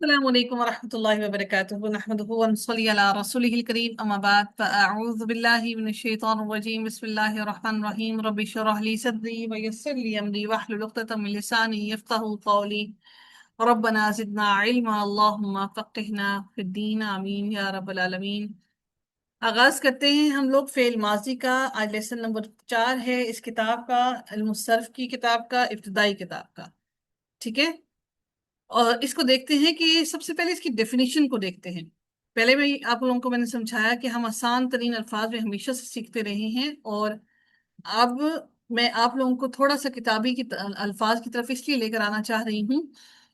السلام عليكم ورحمة الله وبركاته نحمده ونصلي على رسوله الكريم أما بعد فأعوذ بالله من الشيطان الرجيم بسم الله الرحمن الرحيم رب اشرح لي صدري ويسر لي أمري واحلل عقدة من لساني يفقهوا قولي ربنا زدنا علما اللهم فقهنا في الدين آمين يا رب العالمين۔ آغاز کرتے ہیں ہم لوگ فعل ماضی کا۔ آج لیسن نمبر 4 ہے اس کتاب کا، المصرف کی کتاب کا، ابتدائی کتاب کا، ٹھیک ہے۔ اور اس کو دیکھتے ہیں کہ سب سے پہلے اس کی ڈیفینیشن کو دیکھتے ہیں۔ پہلے بھی آپ لوگوں کو میں نے سمجھایا کہ ہم آسان ترین الفاظ میں ہمیشہ سے سیکھتے رہے ہیں، اور اب میں آپ لوگوں کو تھوڑا سا کتابی الفاظ کی طرف اس لیے لے کر آنا چاہ رہی ہوں۔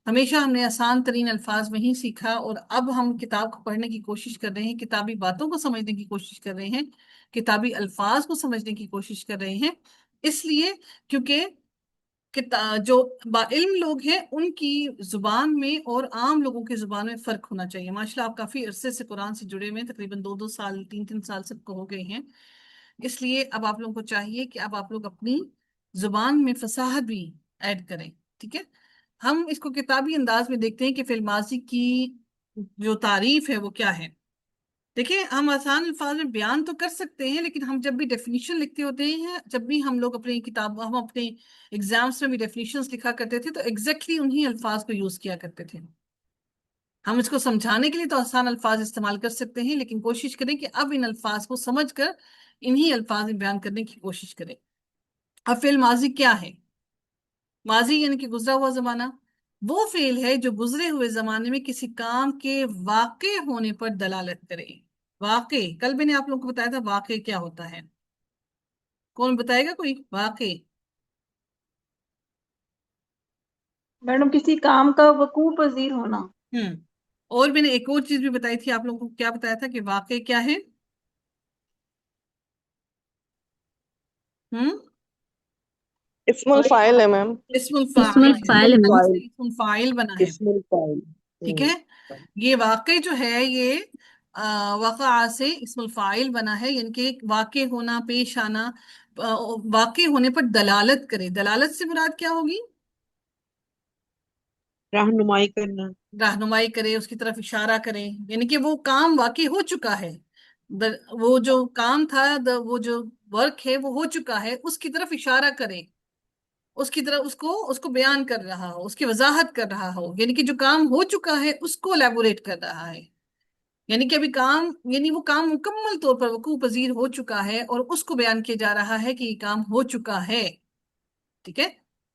ہمیشہ ہم نے آسان ترین الفاظ میں ہی سیکھا، اور اب ہم کتاب کو پڑھنے کی کوشش کر رہے ہیں، کتابی باتوں کو سمجھنے کی کوشش کر رہے ہیں، کتابی الفاظ کو سمجھنے کی کوشش کر رہے ہیں، اس لیے کیونکہ جو علم لوگ ہیں ان کی زبان میں اور عام لوگوں کی زبان میں فرق ہونا چاہیے۔ ماشاءاللہ آپ کافی عرصے سے قرآن سے جڑے ہوئے ہیں، تقریباً 2 سال 3 سال سب کو ہو گئے ہیں، اس لیے اب آپ لوگوں کو چاہیے کہ اب آپ لوگ اپنی زبان میں فصاحت بھی ایڈ کریں، ٹھیک ہے۔ ہم اس کو کتابی انداز میں دیکھتے ہیں کہ فعل ماضی کی جو تعریف ہے وہ کیا ہے۔ دیکھیں، ہم آسان الفاظ میں بیان تو کر سکتے ہیں، لیکن ہم جب بھی ڈیفینیشن لکھتے ہوتے ہیں، جب بھی ہم لوگ اپنی کتاب، ہم اپنے ایگزامس میں بھی ڈیفینیشنز لکھا کرتے تھے تو ایگزیکٹلی انہی الفاظ کو یوز کیا کرتے تھے۔ ہم اس کو سمجھانے کے لیے تو آسان الفاظ استعمال کر سکتے ہیں، لیکن کوشش کریں کہ اب ان الفاظ کو سمجھ کر انہی الفاظ میں بیان کرنے کی کوشش کریں۔ اب فعل ماضی کیا ہے؟ ماضی یعنی کہ گزرا ہوا زمانہ، وہ فعل ہے جو گزرے ہوئے زمانے میں کسی کام کے واقع ہونے پر دلالت کرے۔ واقع، کل میں نے آپ لوگوں کو بتایا تھا واقع کیا ہوتا ہے، کون بتائے گا کوئی؟ واقع میڈم کسی کام کا وقوع پذیر ہونا۔ اور میں نے ایک اور چیز بھی بتائی تھی آپ لوگوں کو، کیا بتایا تھا کہ واقع کیا ہے؟ اسم الفاعل ہے میم۔ اسم اسم الفاعل ہے، الفاعل ہے میم۔ اسم الفاعل بنا ہے، اسم الفاعل ٹھیک ہے۔ یہ واقع جو ہے یہ وقع سے اسم الفاعل بنا ہے، یعنی کہ واقع ہونا، پیش آنا، واقع ہونے پر دلالت کرے۔ دلالت سے مراد کیا ہوگی؟ رہنمائی کرنا۔ رہنمائی کرے، اس کی طرف اشارہ کرے، یعنی کہ وہ کام واقع ہو چکا ہے، وہ جو کام تھا، وہ جو ورک ہے وہ ہو چکا ہے، اس کی طرف اشارہ کرے، اس کی طرف اس کو بیان کر رہا ہو، اس کی وضاحت کر رہا ہو، یعنی کہ جو کام ہو چکا ہے اس کو الیبوریٹ کر رہا ہے، یعنی کہ ابھی کام، یعنی وہ کام مکمل طور پر وقوع پذیر ہو چکا ہے اور اس کو بیان کیا جا رہا ہے کہ یہ کام ہو چکا ہے، ٹھیک ہے۔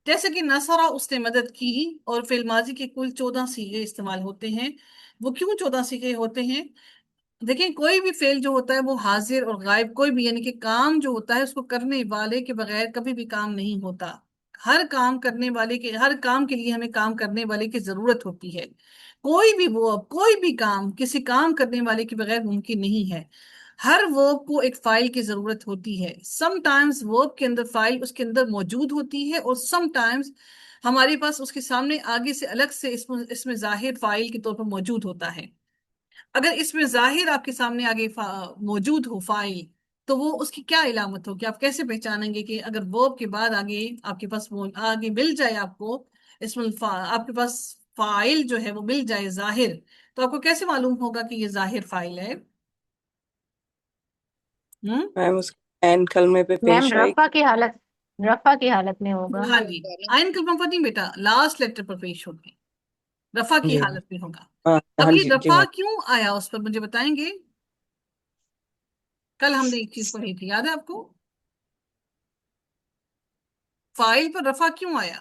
جیسے کہ نصرہ، اس نے مدد کی، اور فعل ماضی کے کل 14 صیغے استعمال ہوتے ہیں۔ وہ کیوں 14 صیغے ہوتے ہیں؟ دیکھیں، کوئی بھی فعل جو ہوتا ہے وہ حاضر اور غائب، کوئی بھی یعنی کہ کام جو ہوتا ہے اس کو کرنے والے کے بغیر کبھی بھی کام نہیں ہوتا۔ ہر کام کرنے والے کے، ہر کام کے لیے ہمیں کام کرنے والے کی ضرورت ہوتی ہے۔ کوئی بھی کوئی بھی کام کسی کام کرنے والے کے بغیر ممکن نہیں ہے۔ ہر ورب کو ایک فائل کی ضرورت ہوتی ہے۔ سم ٹائمز ورب کے اندر فائل اس کے اندر موجود ہوتی ہے، اور سم ٹائمز ہمارے پاس اس کے سامنے آگے سے الگ سے اس میں ظاہر فائل کے طور پر موجود ہوتا ہے۔ اگر اس میں ظاہر آپ کے سامنے آگے موجود ہو فائل، تو وہ اس کی کیا علامت ہوگی؟ آپ کیسے پہچانیں گے کہ اگر ورب کے بعد آگے آپ کے پاس وہ آگے مل جائے آپ کو آپ کے پاس فائل جو ہے وہ مل جائے ظاہر، تو آپ کو کیسے معلوم ہوگا کہ یہ ظاہر فائل ہے؟ میم اس عین کلمے پہ میم پیش آئے رفع کی حالت میں ہوگا۔ ہاں جی، آئین کلمہ پر نہیں بیٹا، لاسٹ لیٹر پر پیش ہوگی، رفع کی جی حالت میں ہوگا۔ ہاں اب ہاں یہ جی جی رفع میم۔ کیوں آیا اس پر مجھے بتائیں گے؟ کل ہم نے ایک چیز پڑھی تھی، یاد ہے آپ کو؟ فائل پر رفع کیوں آیا؟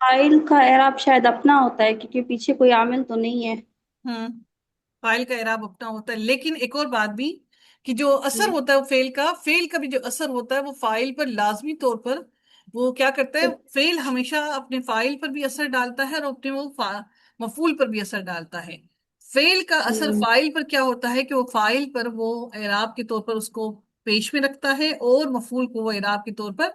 فاعل کا اعراب شاید اپنا ہوتا ہے کیونکہ پیچھے کوئی عامل تو نہیں ہے۔ فائل کا اعراب اپنا ہوتا ہے، لیکن ایک اور بات بھی کہ جو اثر ہوتا ہے فعل کا بھی جو اثر ہوتا ہے وہ فائل پر لازمی طور پر وہ کیا کرتا ہے، فعل ہمیشہ اپنے فائل پر بھی اثر ڈالتا ہے اور اپنے وہ مفعول پر بھی اثر ڈالتا ہے۔ فعل کا اثر فائل پر کیا ہوتا ہے کہ وہ فائل پر وہ اعراب کے طور پر اس کو پیش میں رکھتا ہے، اور مفعول کو وہ اعراب کے طور پر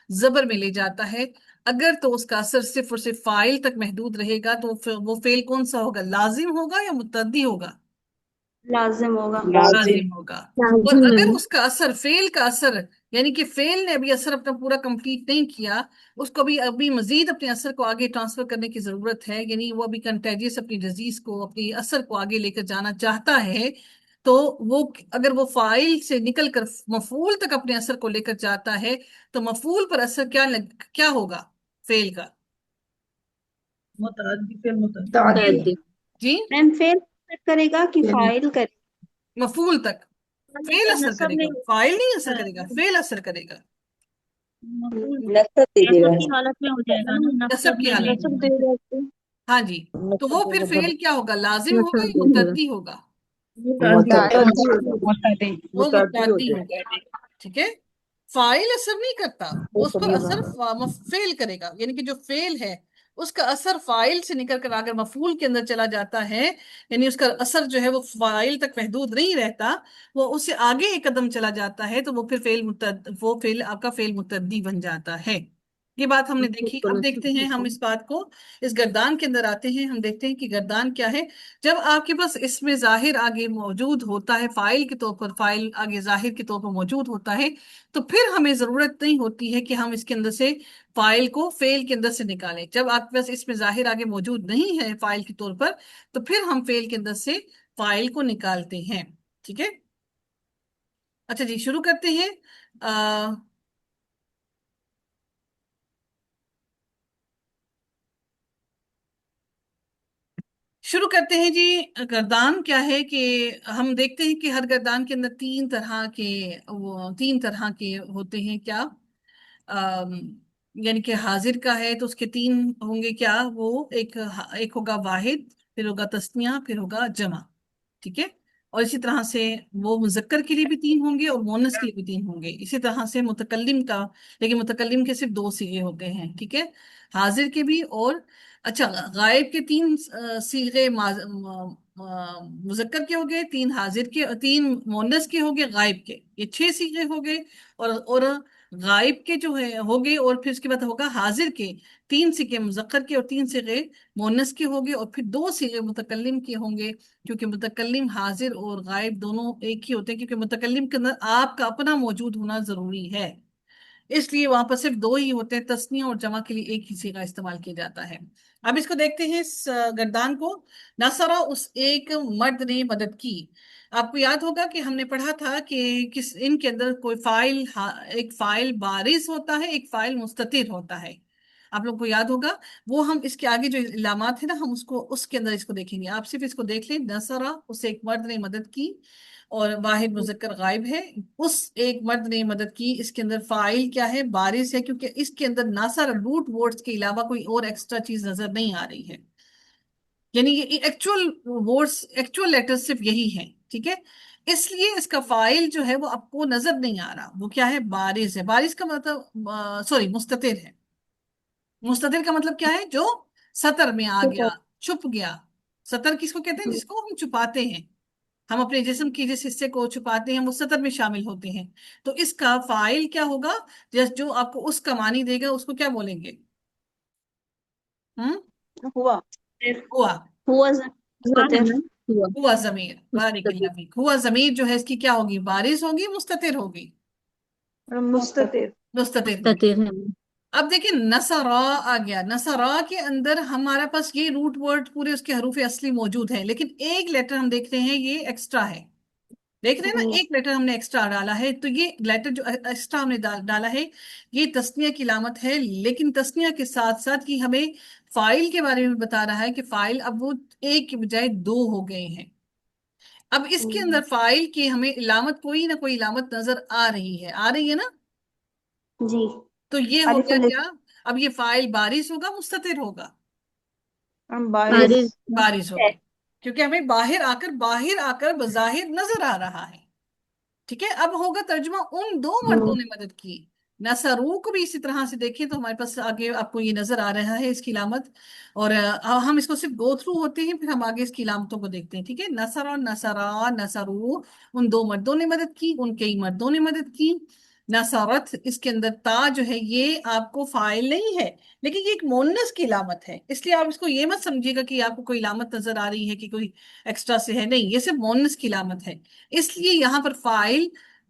زبر میں لے جاتا ہے۔ اگر تو اس کا اثر صرف اور صرف فائل تک محدود رہے گا تو وہ فعل کون سا ہوگا؟ لازم ہوگا یا متعدی ہوگا؟ لازم ہوگا۔ لازم ہوگا۔ اور لازم ہے اگر میم۔ اس کا اثر، فعل کا اثر یعنی کہ فعل نے ابھی اثر اپنا پورا کمپلیٹ نہیں کیا، اس کو ابھی مزید اپنے اثر کو آگے ٹرانسفر کرنے کی ضرورت ہے، یعنی وہ ابھی کنٹیجیس اپنی ڈیزیز کو، اپنی اثر کو آگے لے کر جانا چاہتا ہے، تو وہ اگر وہ فاعل سے نکل کر مفعول تک اپنے اثر کو لے کر جاتا ہے تو مفعول پر اثر کیا ہوگا فعل کا؟ متعدی جی میم فیل کرے گا کہ فائل کرے مفعول تک فعل اثر کرے گا، فاعل نہیں اثر کرے گا، فعل اثر کرے گا، نصب دیجیے گا. کی حالت میں ہو جائے گا نا، نصب کی حالت میں۔ ہاں جی، تو وہ پھر فعل کیا ہوگا، لازم ہوگا یا متعدی ہوگا؟ وہ متعدی ہوگا، ٹھیک ہے۔ فاعل اثر نہیں کرتا، اس پر اثر فعل کرے گا، یعنی کہ جو فعل ہے اس کا اثر فاعل سے نکل کر اگر مفعول کے اندر چلا جاتا ہے، یعنی اس کا اثر جو ہے وہ فاعل تک محدود نہیں رہتا، وہ اس سے آگے ایک قدم چلا جاتا ہے، تو وہ پھر وہ فعل آپ کا فعل متعدی بن جاتا ہے۔ یہ بات ہم نے دیکھی۔ اب دیکھتے ہیں ہم اس بات کو، اس گردان کے اندر آتے ہیں، ہم دیکھتے ہیں کہ گردان کیا ہے۔ جب آپ کے پاس اس میں ظاہر آگے موجود ہوتا ہے، فاعل کے طور پر فاعل آگے ظاہر کے طور پر موجود ہوتا ہے، تو پھر ہمیں ضرورت نہیں ہوتی ہے کہ ہم اس کے اندر سے فاعل کو فعل کے اندر سے نکالیں۔ جب آپ کے پاس اس میں ظاہر آگے موجود نہیں ہے فاعل کے طور پر، تو پھر ہم فعل کے اندر سے فاعل کو نکالتے ہیں، ٹھیک ہے۔ اچھا جی، شروع کرتے ہیں۔ شروع کرتے ہیں جی۔ گردان کیا ہے کہ ہم دیکھتے ہیں کہ ہر گردان کے اندر تین طرح کے ہوتے ہیں، کیا یعنی کہ حاضر کا ہے تو اس کے تین ہوں گے، کیا وہ ایک ہوگا واحد، پھر ہوگا تثنیہ، پھر ہوگا جمع، ٹھیک ہے۔ اور اسی طرح سے وہ مذکر کے لیے بھی تین ہوں گے اور مؤنث کے لیے بھی تین ہوں گے، اسی طرح سے متکلم کا، لیکن متکلم کے صرف دو صیغے ہوتے ہیں، ٹھیک ہے، حاضر کے بھی اور اچھا غائب کے تین صیغے مذکر کے ہو گئے، تین حاضر کے، تین مؤنث کے ہو گئے، غائب کے، یہ 6 صیغے ہو گئے، اور غائب کے جو ہے ہو گئے، اور پھر اس کے بعد ہوگا حاضر کے 3 صیغے مذکر کے اور 3 صیغے مؤنث کے ہو گئے، اور پھر 2 صیغے متکلم کے ہوں گے، کیونکہ متکلم حاضر اور غائب دونوں ایک ہی ہوتے ہیں، کیونکہ متکلم کے اندر آپ کا اپنا موجود ہونا ضروری ہے، اس لیے وہاں پر صرف 2 ہی ہوتے ہیں، تثنیہ اور جمع کے لیے ایک ہی صیغہ استعمال کیا جاتا ہے۔ اب اس کو دیکھتے ہیں، اس گردان کو۔ نصرہ، اس ایک مرد نے مدد کی۔ آپ کو یاد ہوگا کہ ہم نے پڑھا تھا کہ ان کے اندر کوئی فاعل، ایک فاعل بارز ہوتا ہے، ایک فاعل مستتر ہوتا ہے، آپ لوگ کو یاد ہوگا۔ وہ ہم اس کے آگے جو علامات ہیں نا، ہم اس کے اندر اس کو دیکھیں گے، آپ صرف اس کو دیکھ لیں۔ نصرہ، اس ایک مرد نے مدد کی، اور واحد مذکر غائب ہے، اس ایک مرد نے مدد کی، اس کے اندر فاعل کیا ہے، بارز ہے، کیونکہ اس کے اندر ناصر روٹ ورڈز کے علاوہ کوئی اور ایکسٹرا چیز نظر نہیں آ رہی ہے، یعنی یہ ایکچوئل ورڈز، ایکچوئل لیٹر صرف یہی ہیں، ٹھیک ہے۔ اس لیے اس کا فاعل جو ہے وہ آپ کو نظر نہیں آ رہا، وہ کیا ہے، بارز ہے۔ بارز کا مطلب سوری مستتر ہے۔ مستتر کا مطلب کیا ہے، جو سطر میں آ گیا، چھپ گیا۔ سطر کس کو کہتے ہیں، جس کو ہم چھپاتے ہیں، ہم اپنے جسم کی جس حصے کو چھپاتے ہیں وہ سطر میں شامل ہوتے ہیں، تو اس کا فاعل کیا ہوگا، جو آپ کو اس کا معنی دے گا، اس کو کیا بولیں گے؟ ہوا ہوا، ہوا مستتر ہوا ضمیر، بارک اللہ فیک۔ ہوا ضمیر جو ہے اس کی کیا ہوگی، بارز ہوگی، مستتر ہوگی؟ مستتر مستتر ہوگی۔ اب دیکھیں نصرا آ گیا، نصرا کے اندر ہمارا پاس یہ روٹ ورڈ پورے اس کے حروف اصلی موجود ہیں، لیکن ایک لیٹر ہم دیکھ رہے ہیں یہ ایکسٹرا ہے، دیکھ رہے ہیں نا، ایک لیٹر ہم نے ایکسٹرا ڈالا ہے، تو یہ لیٹر جو ایکسٹرا ہم نے ڈالا ہے یہ تثنیہ کی علامت ہے، لیکن تثنیہ کے ساتھ ساتھ یہ ہمیں فاعل کے بارے میں بتا رہا ہے کہ فاعل اب وہ ایک کی بجائے 2 ہو گئے ہیں۔ اب اس کے اندر فاعل کی ہمیں علامت، کوئی نہ کوئی علامت نظر آ رہی ہے نا، جی، تو یہ ہو گیا کیا، اب یہ فاعل بارز ہوگا، مستتر ہوگا؟ بارز ہوگا، کیونکہ ہمیں باہر آ کر بظاہر نظر آ رہا ہے، ٹھیک ہے۔ اب ہوگا ترجمہ، ان 2 مردوں نے مدد کی۔ نصرو کو بھی اسی طرح سے دیکھیں تو ہمارے پاس آگے آپ کو یہ نظر آ رہا ہے اس کی علامت، اور ہم اس کو صرف گو تھرو ہوتے ہیں، پھر ہم آگے اس کی علامتوں کو دیکھتے ہیں، ٹھیک ہے۔ نصر، نصرا، نصرو، ان 2 مردوں نے مدد کی، ان کئی مردوں نے مدد کی۔ نصرت، اس کے اندر تا جو ہے یہ آپ کو فاعل نہیں ہے، لیکن یہ ایک مؤنث کی علامت ہے، اس لیے آپ اس کو یہ مت سمجھیے گا کہ آپ کو کوئی علامت نظر آ رہی ہے کہ کوئی ایکسٹرا سے ہے، نہیں، یہ صرف مؤنث کی علامت ہے، اس لیے یہاں پر فاعل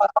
14।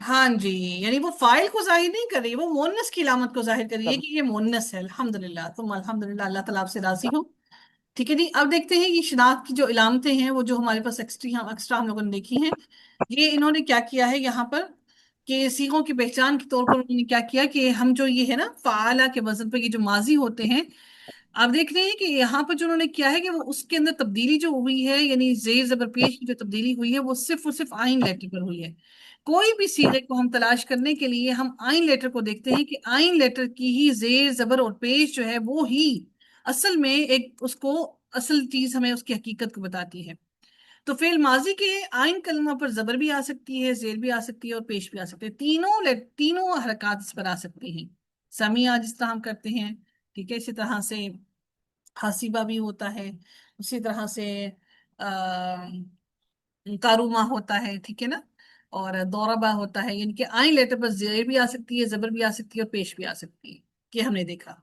ہاں جی، یعنی وہ فائل کو ظاہر نہیں کر رہی، وہ مونس کی علامت کو ظاہر کر رہی ہے کہ یہ مونس ہے. الحمدللہ، تم الحمدللہ، اللہ تعالیٰ آپ سے راضی ہو. ٹھیک ہے جی. اب دیکھتے ہیں یہ شناخت کی جو علامتیں ہیں وہ جو ہمارے پاس ایکسٹرا ہم لوگوں نے دیکھی ہیں. یہ انہوں نے کیا کیا ہے یہاں پر کہ صیغوں کی پہچان کے طور پر انہوں نے کیا کیا کہ ہم جو یہ ہے نا فعالہ کے وزن پہ یہ جو ماضی ہوتے ہیں، آپ دیکھ رہے ہیں کہ یہاں پر جو انہوں نے کیا ہے کہ وہ اس کے اندر تبدیلی جو ہوئی ہے، یعنی زیر زبر پیش کی جو تبدیلی ہوئی ہے وہ صرف اور صرف آئین لیٹر پر ہوئی ہے. کوئی بھی صیغے کو ہم تلاش کرنے کے لیے ہم آئین لیٹر کو دیکھتے ہیں کہ آئین لیٹر کی ہی زیر زبر اور پیش جو ہے وہ ہی اصل میں ایک اس کو اصل چیز ہمیں اس کی حقیقت کو بتاتی ہے. تو فعل ماضی کے آئین کلمہ پر زبر بھی آ سکتی ہے، زیر بھی آ سکتی ہے اور پیش بھی آ سکتی ہے. تینوں حرکات اس پر آ سکتی ہیں. سمیع جس طرح ہم کرتے ہیں، ٹھیک ہے، اسی طرح سے حاسبہ بھی ہوتا ہے، اسی طرح سے کاروما ہوتا ہے، ٹھیک ہے نا، اور دوربا ہوتا ہے. یعنی کہ آئین لیٹر پر زیر بھی آ سکتی ہے، زبر بھی آ سکتی ہے اور پیش بھی آ سکتی ہے. یہ ہم نے دیکھا.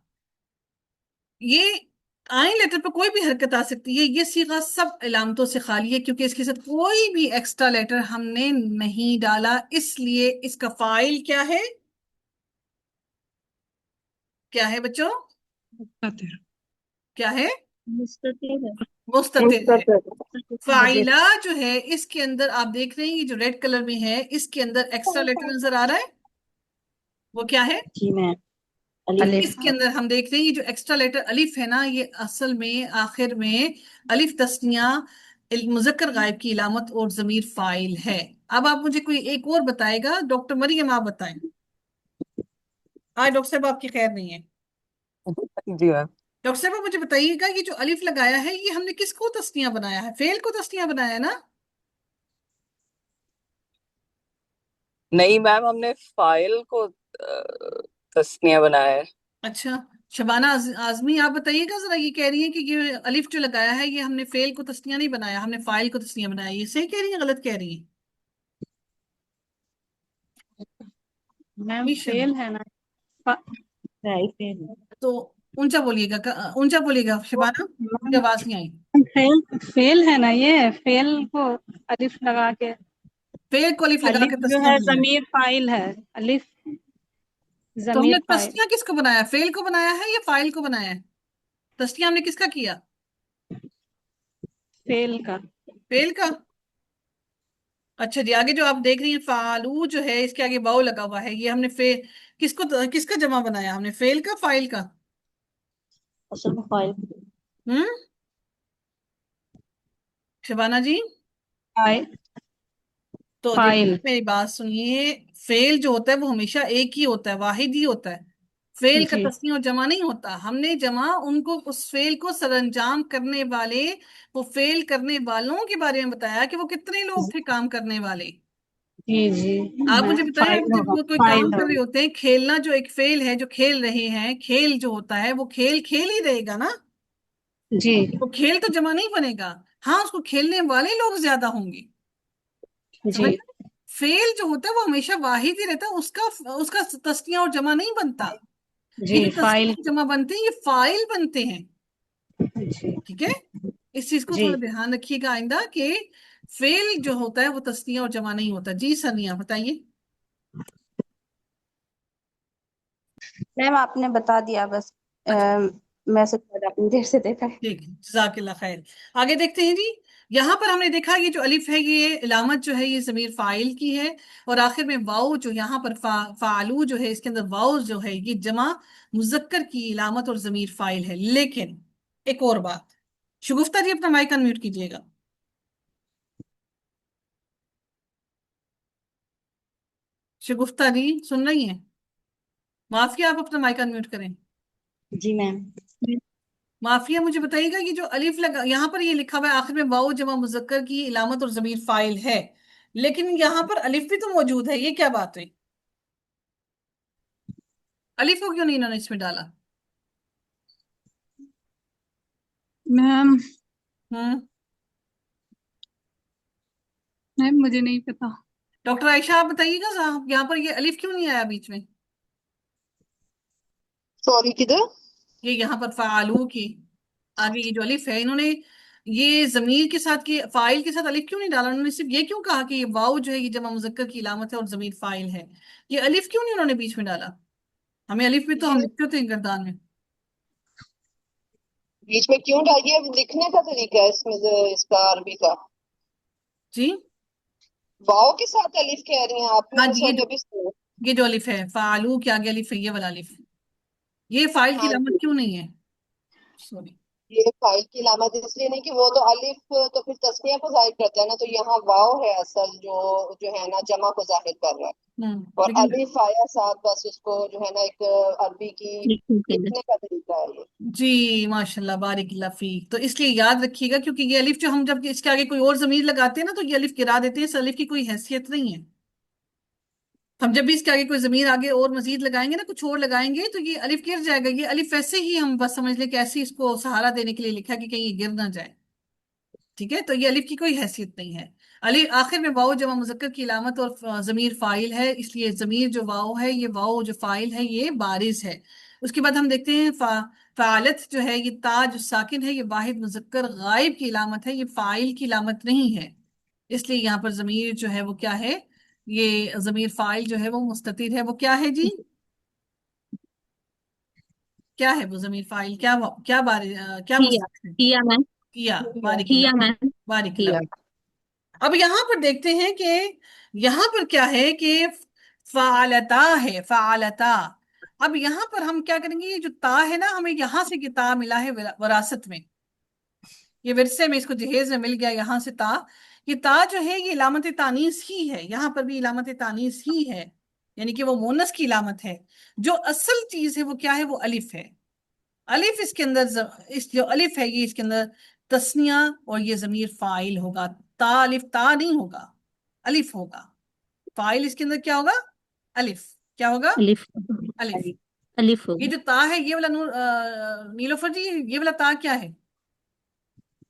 یہ آئین لیٹر پر کوئی بھی حرکت آ سکتی ہے. یہ صیغہ سب علامتوں سے خالی ہے کیونکہ اس کے ساتھ کوئی بھی ایکسٹرا لیٹر ہم نے نہیں ڈالا. اس لیے اس کا فاعل کیا ہے؟ کیا ہے بچوں؟ مستتر. کیا ہے؟ مستطیل ہے. مستتر ہے. مستطیل. فاعلہ جو ہے اس کے اندر آپ دیکھ رہے ہیں یہ جو ریڈ کلر میں ہے اس کے اندر ایکسٹرا لیٹر نظر آ رہا ہے. وہ کیا ہے؟ جی میم. اس کے اندر ہم دیکھ رہے ہیں یہ جو ایکسٹرا لیٹر الف ہے نا، یہ اصل میں آخر میں الف تثنیہ مذکر غائب کی علامت اور ضمیر فاعل ہے. اب آپ مجھے کوئی ایک اور بتائے گا. ڈاکٹر مریم آپ بتائیں. آج ڈاکٹر صاحب آپ کی خیر نہیں ہے. جی میم. ڈاکٹر صاحب مجھے بتائیے گا یہ جو الف لگایا ہے یہ ہم نے کس کو تثنیہ بنایا ہے؟ فعل کو تثنیہ بنایا ہے نا؟ نہیں میم، ہم نے فائل کو تسنیہ بنایا ہے. اچھا، شبانہ اعظمی آپ بتائیے گا ذرا. یہ کہہ رہی ہیں کہ یہ الف جو لگایا ہے یہ ہم نے فعل کو تثنیہ نہیں بنایا، ہم نے فاعل کو تثنیہ بنایا. یہ صحیح کہہ رہی ہیں غلط کہہ رہی ہیں؟ میم عائشہ، فیل ہے نا. تو اونچا بولیے گا، اونچا بولیے گا شبانہ، مجھے آواز نہیں آئی. فیل ہے نا، یہ فیل کو الف لگا کے. فعل کو الف لگا الف کے جو تثنیہ ہے بنایا. ضمیر فاعل ہے. الف تو ہم ضمیر نے فاعل. تثنیہ کس کو بنایا؟ فعل کو بنایا ہے یا فاعل کو بنایا ہے؟ تثنیہ ہم نے کس کا کیا؟ فیل کا. فعل کا. اچھا جی، آگے جو آپ دیکھ رہی ہیں فعلو جو ہے اس کے آگے واو لگا ہوا ہے، یہ ہم نے کس کا جمع بنایا؟ ہم نے فعل کا فاعل کا؟ اصل میں فائل. ہم شبانہ جی، تو دیکھیں فائل. میری بات سنیے. فعل جو ہوتا ہے وہ ہمیشہ ایک ہی ہوتا ہے، واحد ہی ہوتا ہے. فعل کا جی تسنیہ اور جمع نہیں ہوتا. ہم نے جمع ان کو اس فعل کو سر انجام کرنے والے، وہ فعل کرنے والوں کے بارے میں بتایا کہ وہ کتنے لوگ تھے کام کرنے والے. جی جی. آپ مجھے بتائیں، فائل اب جب ہوگا. وہ کوئی فائل کام کر ہوگا. رہے ہوتے ہیں، کھیلنا جو ایک فعل ہے جو کھیل رہے ہیں، کھیل جو ہوتا ہے وہ کھیل کھیل ہی رہے گا نا. جی وہ کھیل تو جمع نہیں بنے گا. ہاں، اس کو کھیلنے والے لوگ زیادہ ہوں گے. جی سمجھ گئے؟ فعل جو ہوتا ہے وہ ہمیشہ واحد ہی رہتا ہے، اس کا تسنیہ اور جمع نہیں بنتا. یہ جی. جو تسنیہ فائل. اور جمع بنتے ہیں یہ فاعل بنتے ہیں. جی ٹھیک ہے، اس چیز کو جی. تھوڑا دھیان رکھیے گا آئندہ کہ فعل جو ہوتا ہے وہ تسنیہ اور جمع نہیں ہوتا. جی ثانیہ بتائیے. میم آپ نے بتا دیا بس. اچھا میسج اپنی دیر سے دیکھا ہے. ٹھیک ہے، جزاک اللہ خیر. آگے دیکھتے ہیں جی. یہاں پر ہم نے دیکھا یہ جو الف ہے یہ علامت جو ہے یہ ضمیر فاعل کی ہے، اور آخر میں واؤ جو یہاں پر فعلو جو ہے اس کے اندر واؤ جو ہے یہ جمع مذکر کی علامت اور ضمیر فاعل ہے. لیکن ایک اور بات، شگفتہ جی اپنا مائک انمیوٹ کیجیے گا. شگفتہ جی سن رہی ہیں؟ معافیا آپ اپنا مائک انمیوٹ کریں. جی میم. معافیا مجھے بتائیے گا یہ جو الف لگا یہاں پر یہ لکھا ہوا ہے آخر میں واؤ جمع مذکر کی علامت اور ضمیر فاعل ہے، لیکن یہاں پر الف بھی تو موجود ہے. یہ کیا بات ہے؟ الف کو کیوں نہیں انہوں نے اس میں ڈالا؟ میم ہوں میم مجھے نہیں پتا. ڈاکٹر عائشہ آپ بتائیے گا صاحب یہاں پر یہ الف کیوں نہیں آیا بیچ میں؟ سوری کدھر؟ یہ یہاں پر فعالو کی آگے یہ جو الف ہے انہوں نے یہ ضمیر کے ساتھ کہ فاعل کے ساتھ الف کیوں نہیں ڈالا؟ انہوں نے صرف یہ کیوں کہا کہ یہ واؤ جو ہے یہ جمع مذکر کی علامت ہے اور ضمیر فاعل ہے؟ یہ الف کیوں نہیں انہوں نے بیچ میں ڈالا؟ ہمیں الف بھی تو ہم لکھتے ہوتے ہیں گردان میں. بیچ میں کیوں ڈالیے؟ لکھنے کا طریقہ ہے اس میں اس کا عربی کا. جی واؤ کے ساتھ الف کہہ رہی ہیں آپ؟ ہاں نے جی، سوچا ابھی سنو. یہ جو الف ہے فعلو کے آگے الف ہے، یہ والا الف، یہ فاعل کی ہاں علامت جی، کیوں نہیں ہے؟ سوری. یہ فاعل کی علامت اس لیے نہیں کہ وہ تو الف تو پھر تسنیہ کو ظاہر کرتا ہے نا، تو یہاں واؤ ہے اصل جو ہے نا جمع کو ظاہر کر رہا ہے، اور لیکن الف آیا ساتھ، بس اس کو جو ہے نا ایک عربی کی لکھنے کے لیے. لکھنے کا طریقہ ہے یہ. جی ماشاء اللہ بارک اللہ فیک. تو اس لیے یاد رکھیے گا، کیونکہ یہ الف جو ہم جب اس کے آگے کوئی اور ضمیر لگاتے ہیں نا تو یہ الف گرا دیتے ہیں، اس الف کی کوئی حیثیت نہیں ہے. ہم جب بھی اس کے آگے کوئی ضمیر آگے اور مزید لگائیں گے نا، کچھ اور لگائیں گے تو یہ الف گر جائے گا. یہ الف ویسے ہی ہم بس سمجھ لیں کہ ایسے ہی اس کو سہارا دینے کے لیے لکھا کہ کہیں یہ گر نہ جائے. ٹھیک ہے، تو یہ الف کی کوئی حیثیت نہیں ہے. الف آخر میں واؤ جمع مذکر کی علامت اور ضمیر فاعل ہے، اس لیے ضمیر جو واؤ ہے، یہ واؤ جو فاعل ہے یہ بارز ہے. اس کے بعد ہم دیکھتے ہیں فعالت جو ہے، یہ تا جو ساکن ہے، یہ واحد مذکر غائب کی علامت ہے، یہ فاعل کی علامت نہیں ہے. اس لیے یہاں پر ضمیر جو ہے وہ کیا ہے؟ یہ ضمیر فاعل جو ہے وہ مستتر ہے. وہ کیا ہے جی؟ کیا ہے وہ ضمیر فاعل؟ کیا کیا کیا مستتر ہے؟ کیا میم کیا. بارک کیا اللہ، میم بارک کیا. اللہ. اب یہاں پر دیکھتے ہیں کہ یہاں پر کیا ہے کہ فعالتا ہے، فعالتا. اب یہاں پر ہم کیا کریں گے؟ یہ جو تا ہے نا، ہمیں یہاں سے یہ تا ملا ہے وراثت میں، یہ ورثے میں اس کو جہیز میں مل گیا یہاں سے تا. یہ تا جو ہے یہ علامت تانیث ہی ہے، یہاں پر بھی علامت تانیث ہی ہے، یعنی کہ وہ مونس کی علامت ہے. جو اصل چیز ہے وہ کیا ہے؟ وہ الف ہے. الف اس کے اندر اس جو الف ہے یہ اس کے اندر تسنیہ اور یہ ضمیر فاعل ہوگا. تا الف تا نہیں ہوگا، الف ہوگا. فاعل اس کے اندر کیا ہوگا؟ الف. کیا ہوگا؟ الف الف. الف یہ ہوگا. جو تا ہے یہ والا نیلوفر جی، یہ والا تا کیا ہے؟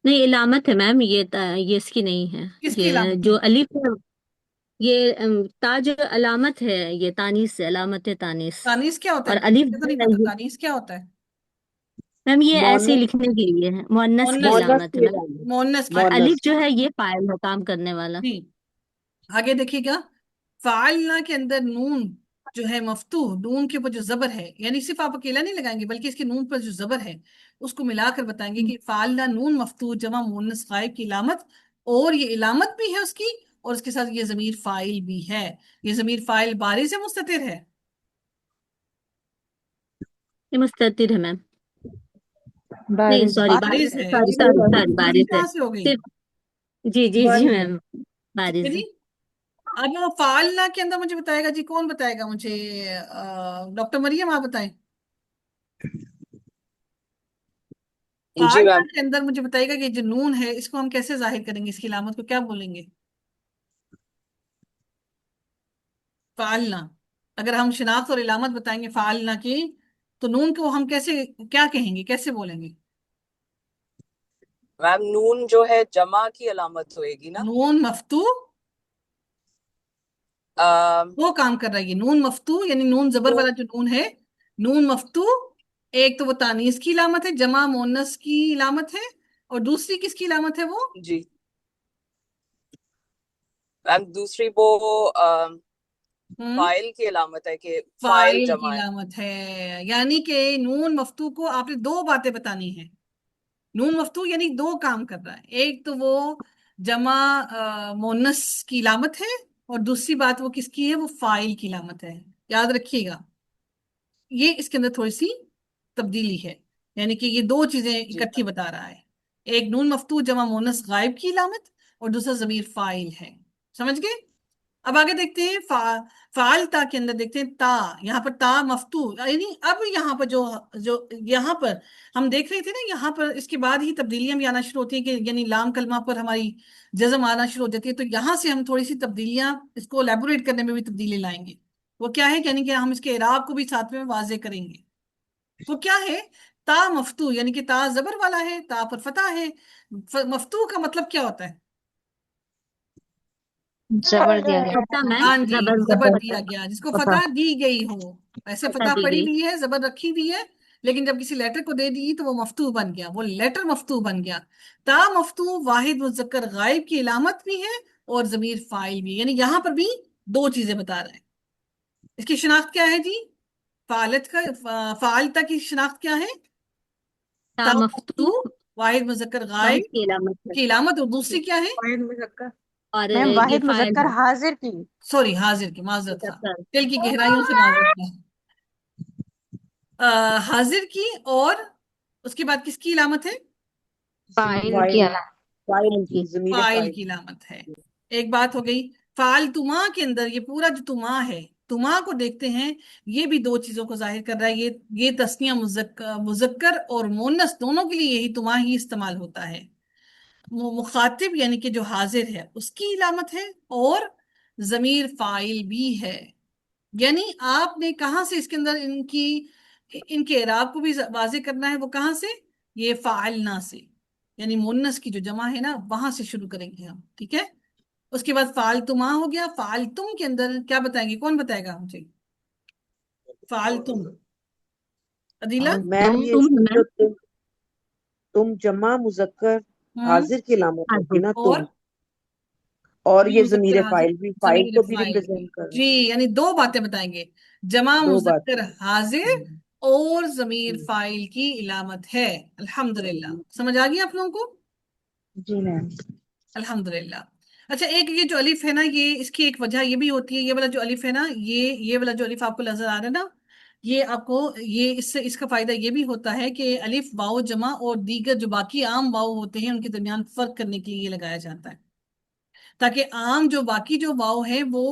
نہیں علامت ہے میم، یہ اس کی نہیں ہے. کس کی یہ علامت ہے؟ جو الف ہے یہ تا جو علامت ہے یہ تانیث ہے، علامت ہے تانیث. تانیث کیا ہوتا اور ہے؟ الف مجھے تو جو نہیں ہے پتا تانیث کیا ہوتا ہے. میم یہ ایسے ہی مونس لکھنے کے لیے ہے، مؤنث کی مونس علامت ہے کی میم. علامت. مونس کی. اور مونس. الف جو ہے یہ فاعل ہے، کام کرنے والا. جی آگے دیکھیے گا، فعلنا کے اندر نون جو ہے مفتوح، نون کے اوپر جو زبر ہے، یعنی صرف آپ اکیلا نہیں لگائیں گے بلکہ اس کے نون پر جو زبر ہے اس کو ملا کر بتائیں گے کہ فعلنا نون مفتوح جمع مؤنث غائب کی علامت، اور یہ علامت بھی ہے اس کی، اور اس کے ساتھ یہ ضمیر فاعل بھی ہے. یہ ضمیر فاعل بارز ہے مستتر ہے؟ یہ مستتر ہے میم. نہیں بارز سوری بارز ہے. سوری سوری سوری غلطی بارز ہے. کہاں سے ہو گئی؟ صرف جی جی جی بارز ہے. میم ٹھیک ہے بارز ہے. جی. اب وہ فعلنا کے اندر مجھے بتائے گا جی، کون بتائے گا مجھے؟ ڈاکٹر مریم آپ بتائیں. جی فعلنا میم. کے اندر مجھے بتائے گا کہ جو نون ہے اس کو ہم کیسے ظاہر کریں گے؟ اس کی علامت کو کیا بولیں گے؟ فعلنا، اگر ہم شناخت اور علامت بتائیں گے فعلنا کی، تو نون کو ہم کیسے کیا کہیں گے، کیسے بولیں گے؟ میم نون جو ہے جمع کی علامت ہوئے گی نا. نون مفتوح وہ کام کر رہا ہے. یہ نون مفتوح یعنی نون زبر والا جو نون ہے، نون مفتوح ایک تو وہ تانیث کی علامت ہے، جمع مؤنث کی علامت ہے، اور دوسری کس کی علامت ہے وہ؟ جی میم دوسری وہ فاعل کی علامت ہے کہ فاعل فاعل کی جمع ہے. علامت ہے. یعنی کہ نون مفتوح کو آپ نے دو باتیں بتانی ہیں. نون مفتوح یعنی دو کام کر رہا ہے، ایک تو وہ جمع مؤنث کی علامت ہے، اور دوسری بات وہ کس کی ہے؟ وہ فاعل کی علامت ہے. یاد رکھیے گا یہ اس کے اندر تھوڑی سی تبدیلی ہے، یعنی کہ یہ دو چیزیں جی اکٹھی بتا رہا ہے. ایک نون مفتوح جمع مؤنث غائب کی علامت، اور دوسرا ضمیر فاعل ہے. سمجھ گئے؟ اب آگے دیکھتے ہیں فعال تا کے اندر دیکھتے ہیں تا. یہاں پر تا مفتوح، یعنی اب یہاں پر جو یہاں پر ہم دیکھ رہے تھے نا، یہاں پر اس کے بعد ہی تبدیلیاں بھی آنا شروع ہوتی ہیں کہ یعنی لام کلمہ پر ہماری جزم آنا شروع ہو جاتی ہے. تو یہاں سے ہم تھوڑی سی تبدیلیاں اس کو الیبوریٹ کرنے میں بھی تبدیلی لائیں گے. وہ کیا ہے؟ یعنی کہ ہم اس کے اعراب کو بھی ساتھ میں واضح کریں گے. وہ کیا ہے؟ تا مفتوح یعنی کہ تا زبر والا ہے، تا پر فتح ہے. مفتوح کا مطلب کیا ہوتا ہے؟ زبر دیا گیا. پتہ میم ہاں جی، زبر زبر دیا گیا، جس کو فتح دی گئی ہو. ایسے پتہ فتح دی پڑی گئی. ہوئی ہے، زبر رکھی ہوئی ہے، لیکن جب کسی لیٹر کو دے دی تو وہ مفتوح بن گیا، وہ لیٹر مفتوح بن گیا۔ تا مفتوح واحد مذکر غائب کی علامت بھی ہے اور ضمیر فاعل بھی، یعنی یہاں پر بھی دو چیزیں بتا رہے ہیں۔ اس کی شناخت کیا ہے جی؟ فعالت کا فعالتا کی شناخت کیا ہے؟ تا تا مفتوح مفتوح واحد مذکر واحد غائب کی علامت ہے، کی علامت، اور دوسری کیا ہے؟ واحد مذکر اور میم یہ واحد فاعل مذکر ہے حاضر کی سوری حاضر کی، معذرت خواہ، مذکر۔ دل کی گہرائیوں سے معذرت خواہ۔ حاضر کی، اور اس کے بعد کس کی علامت ہے؟ فاعل کی فاعل علامت، فاعل کی، ضمیر فاعل فاعل کی علامت ہے۔ ایک بات ہو گئی۔ فعال تما کے اندر یہ پورا جو تما ہے، تما کو دیکھتے ہیں، یہ بھی دو چیزوں کو ظاہر کر رہا ہے۔ یہ تثنیہ مذکر اور مونس دونوں کے لیے یہی تما ہی استعمال ہوتا ہے۔ مخاطب یعنی کہ جو حاضر ہے اس کی علامت ہے، اور ضمیر فاعل بھی ہے۔ یعنی آپ نے کہاں سے اس کے اندر ان کے اعراب کو بھی واضح کرنا ہے، وہ کہاں سے؟ یہ فاعلنا سے، یعنی مونس کی جو جمع ہے نا، وہاں سے شروع کریں گے ہم، ٹھیک ہے؟ اس کے بعد فعلتما ہو گیا۔ فعلتم کے اندر کیا بتائیں گے؟ کون بتائے گا مجھے؟ فعلتم، عدیلہ؟ میم یہ تم اس ہے جو تم جمع مذکر حاضر کی علامت ہوتی حاضر، نا اور تم، اور جمع یہ ضمیر مذکر حاضر، فاعل بھی، فاعل ضمیر کو بھی فاعل بھی، ریپرزینٹ کر رہا جی، یعنی دو باتیں بتائیں گے، جمع ہے، دو مذکر باتیں۔ حاضر اور ضمیر فاعل کی علامت ہے۔ الحمدللہ، سمجھ آ گئی آپ لوگوں کو؟ جی میم۔ الحمدللہ۔ اچھا، ایک یہ جو الف ہے نا، یہ اس کی ایک وجہ یہ بھی ہوتی ہے، یہ والا جو الف ہے نا، یہ والا جو الف آپ کو نظر آ رہا ہے نا، یہ آپ کو اس کا فائدہ یہ بھی ہوتا ہے کہ الف واو جمع اور دیگر جو باقی عام واو ہوتے ہیں ان کے درمیان فرق کرنے کے لیے یہ لگایا جاتا ہے، تاکہ عام جو باقی جو واو ہے وہ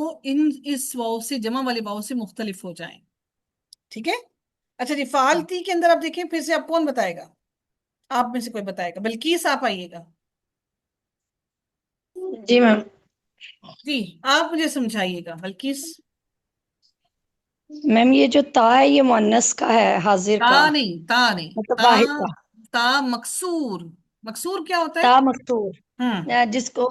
اس واو سے، جمع والے واو سے مختلف ہو جائیں، ٹھیک ہے؟ اچھا جی، فعالتی کے اندر آپ دیکھیں، پھر سے آپ کون بتائے گا؟ آپ میں سے کوئی بتائے گا؟ بلقیس آپ آئیے گا، جی میم۔ جی آپ مجھے سمجھائیے گا بلقیس۔ میم یہ جو تا ہے یہ مؤنث کا ہے، حاضر کا، تا نہیں، تا نہیں، مطلب تا، واحد کا۔ تا مکسور، مکسور کیا ہوتا ہے؟ تا مفتوح، ہوں، جس کو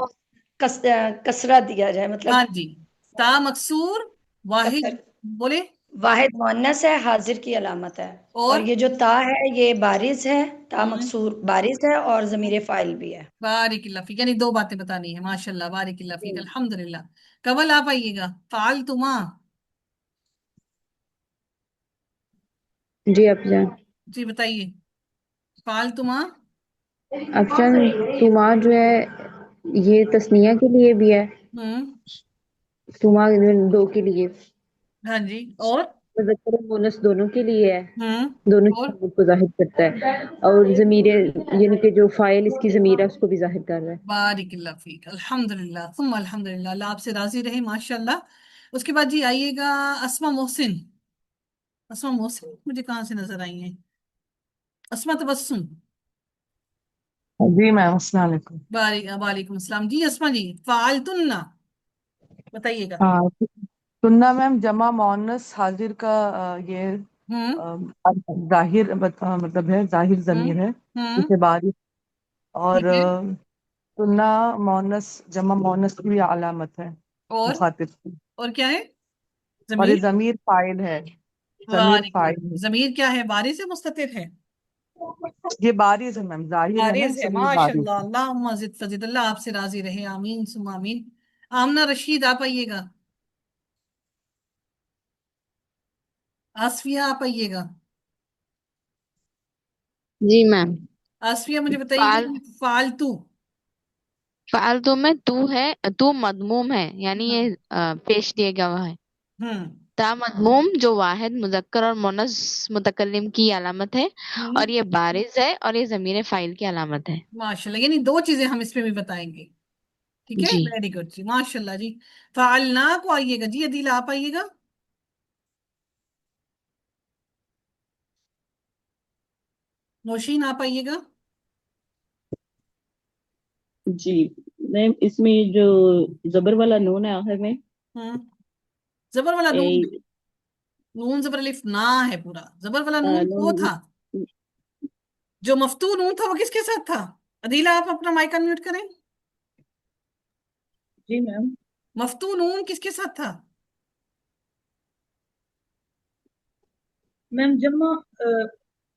کسرہ دیا جائے، مطلب ہاں جی، تا مکسور واحد، کسر، بولے، واحد مؤنث ہے، حاضر کی علامت ہے۔ اور اور یہ جو تا ہے یہ بارز ہے، تا ہوں، مکسور بارز ہے اور ضمیر فاعل بھی ہے۔ بارک اللہ فیک، یعنی دو باتیں بتانی ہے، ماشاء اللہ، بارک اللہ فیک، الحمدللہ۔ کول آپ آئیے گا، فعلتما، جی افضل، جی بتائیے، فعلتما، افضل تما جو ہے یہ تثنیہ کے لیے بھی ہے، ہوں، تما دو کے لیے، ہاں جی، اور مذکر و مونس دونوں کے لیے ہے، ہوں، دونوں اور چیزوں کو ظاہر کرتا ہے، اور ضمیر یعنی کہ جو فاعل اس کی ضمیر ہے اس کو بھی ظاہر کر رہا ہے۔ بارک اللہ فیک، الحمدللہ ثم الحمدللہ، اللہ آپ سے راضی رہے، ماشاء اللہ۔ اس کے بعد جی آئیے گا اسما محسن، اسما محسن مجھے کہاں سے نظر آئی ہیں؟ اسما تبسم، جی میم، السلام علیکم۔ وعلیکم السلام، جی اسما جی، فعلتن بتائیے گا۔ ہاں، سننا میم جمع مؤنث حاضر کا یہ ہوں، ظاہر مطلب ہے، ظاہر ہوں، ضمیر ہے، ہوں، جسے بارش، اور ٹھیک ہے، سننا مؤنث جمع مؤنث کی علامت ہے اور مخاطب کی، اور کیا ہے؟ اور یہ ضمیر، ضمیر فاعل ہے، ضمیر بارک فاعل اللہ، ہے، ضمیر کیا ہے؟ بارز ہے مستتر ہے؟ یہ بارز ہے میم، ظاہر ہے نا بارز اس ہے، لیے ماشاء بارز اللہ، ہے۔ اللہم زد فزد، اللہ آپ سے راضی رہے، آمین ثم آمین۔ آمنہ رشید آپ آئیے گا، آصفیہ آپ آئیے گا، جی میم۔ آصفیہ مجھے بتائیے فعل گا، فعلتو، فعلتو میں تو ہے، تو مضموم ہے، یعنی ہوں، یہ پیش دیا گیا ہوا ہے۔ ہوں، تا مضموم جو واحد مذکر اور مونث متکلم کی علامت ہے، ہوں، اور یہ بارز ہے، اور یہ ضمیر فاعل کی علامت ہے۔ ماشاء اللہ، یعنی دو چیزیں ہم اس میں بھی بتائیں گے، ٹھیک ہے، جی۔ ویری گڈ جی، ماشاء اللہ جی۔ فعلنا کو آئیے گا جی، عدیلہ آپ آئیے گا، نوشین آپ آئیے گا، جی میم، اس میں جو زبر والا نون ہے آخر میں، ہوں، زبر والا نون اے، ہے، نون زبر الف نا ہے پورا، زبر والا نون وہ نون، تھا، جو مفتوح نون تھا وہ کس کے ساتھ تھا؟ عدیلہ آپ اپنا مائک انمیوٹ کریں، جی میم، مفتوح نون کس کے ساتھ تھا؟ میم جمع